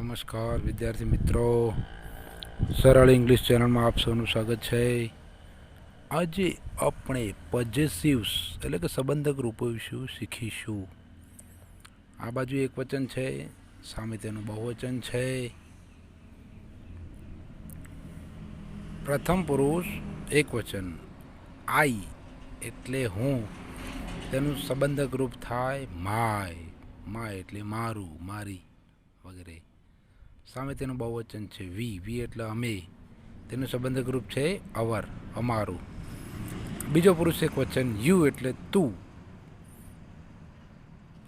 નમસ્કાર વિદ્યાર્થી મિત્રો, સરળ ઇંગ્લિશ ચેનલમાં આપ સૌનું સ્વાગત છે. આજે આપણે પોઝેસિવ્સ એટલે કે સંબંધક રૂપો વિશે શીખીશું. આ બાજુ એક વચન છે, સામે તેનું બહુવચન છે. પ્રથમ પુરુષ એક વચન આઈ એટલે હું, તેનું સંબંધક રૂપ થાય માય. માય એટલે મારું, મારી વગેરે. સામે તેનું બહુવચન છે વી એટલે અમે, તેનું સંબંધક રૂપ છે અવર, અમારું. બીજો પુરુષ એક વચન યુ એટલે તું,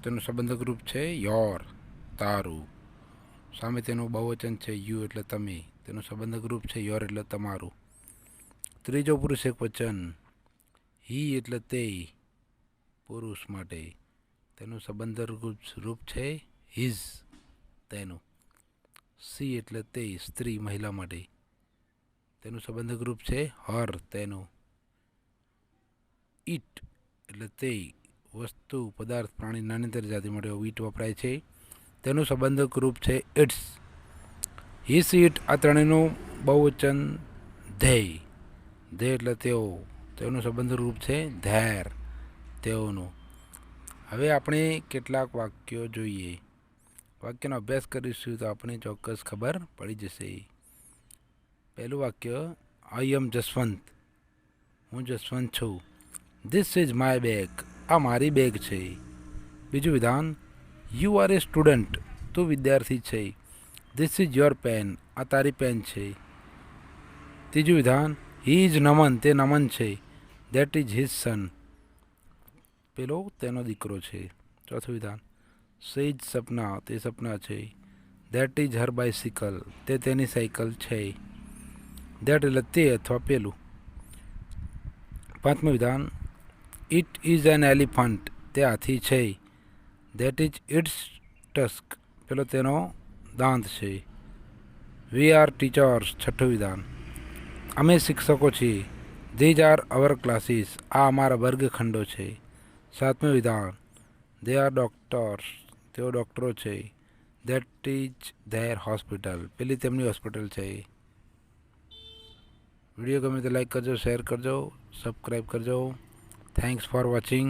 તેનું સંબંધક રૂપ છે યોર, તારું. સામે તેનું બહુવચન છે યુ એટલે તમે, તેનું સંબંધક રૂપ છે યોર એટલે તમારું. ત્રીજો પુરુષ એક વચન હી એટલે તે, પુરુષ માટે, તેનું સંબંધક રૂપ છે હિઝ, તેનું. સી એટલે તે, સ્ત્રી મહિલા માટે, તેનું સંબંધક રૂપ છે હર, તેનું. ઈટ એટલે તે, વસ્તુ, પદાર્થ, પ્રાણી, નાન્યતર જાતિ માટે ઈટ વપરાય છે, તેનું સંબંધક રૂપ છે ઇટ્સ. હિસ, ઇટ આ ત્રણેયનું બહુવચન ધેય. ધે એટલે તેઓ, તેનું સંબંધક રૂપ છે ધેર, તેઓનું. હવે આપણે કેટલાક વાક્યો જોઈએ. વાક્યનો અભ્યાસ કરીશું તો આપણે ચોક્કસ ખબર પડી જશે. પહેલું વાક્ય આઈ એમ જસવંત, હું જસવંત છું. ધીસ ઇઝ માય બેગ, આ મારી બેગ છે. બીજું વિધાન યુ આર એ સ્ટુડન્ટ, તું વિદ્યાર્થી છે. ધીસ ઇઝ યોર પેન, આ તારી પેન છે. ત્રીજું વિધાન હી ઇઝ નમન, તે નમન છે. ધેટ ઇઝ હિઝ સન, પેલો તેનો દીકરો છે. ચોથું વિધાન સે ઇઝ સપના, તે સપના છે. ધેટ ઇઝ હર બાઇસિકલ, તે તેની સાયકલ છે. ધેટ એટલે તે અથવા પેલું. પાંચમું વિધાન ઇટ ઇઝ એન એલિફન્ટ, તે હાથી છે. ધેટ ઇઝ ઇટ્સ ટસ્ક, પેલો તેનો દાંત છે. વી આર ટીચર્સ, છઠ્ઠું વિધાન અમે શિક્ષકો છીએ. ધીઝ આર અવર ક્લાસીસ, આ અમારા વર્ગખંડો છે. સાતમું વિધાન દે આર ડોક્ટર્સ, તેઓ ડૉક્ટરો છે. ધેટ ઇઝ ધેર હોસ્પિટલ, પેલી તેમની હોસ્પિટલ છે. વિડીયો ગમે તો લાઈક કરજો, શેર કરજો, સબસ્ક્રાઈબ કરજો. Thanks for watching.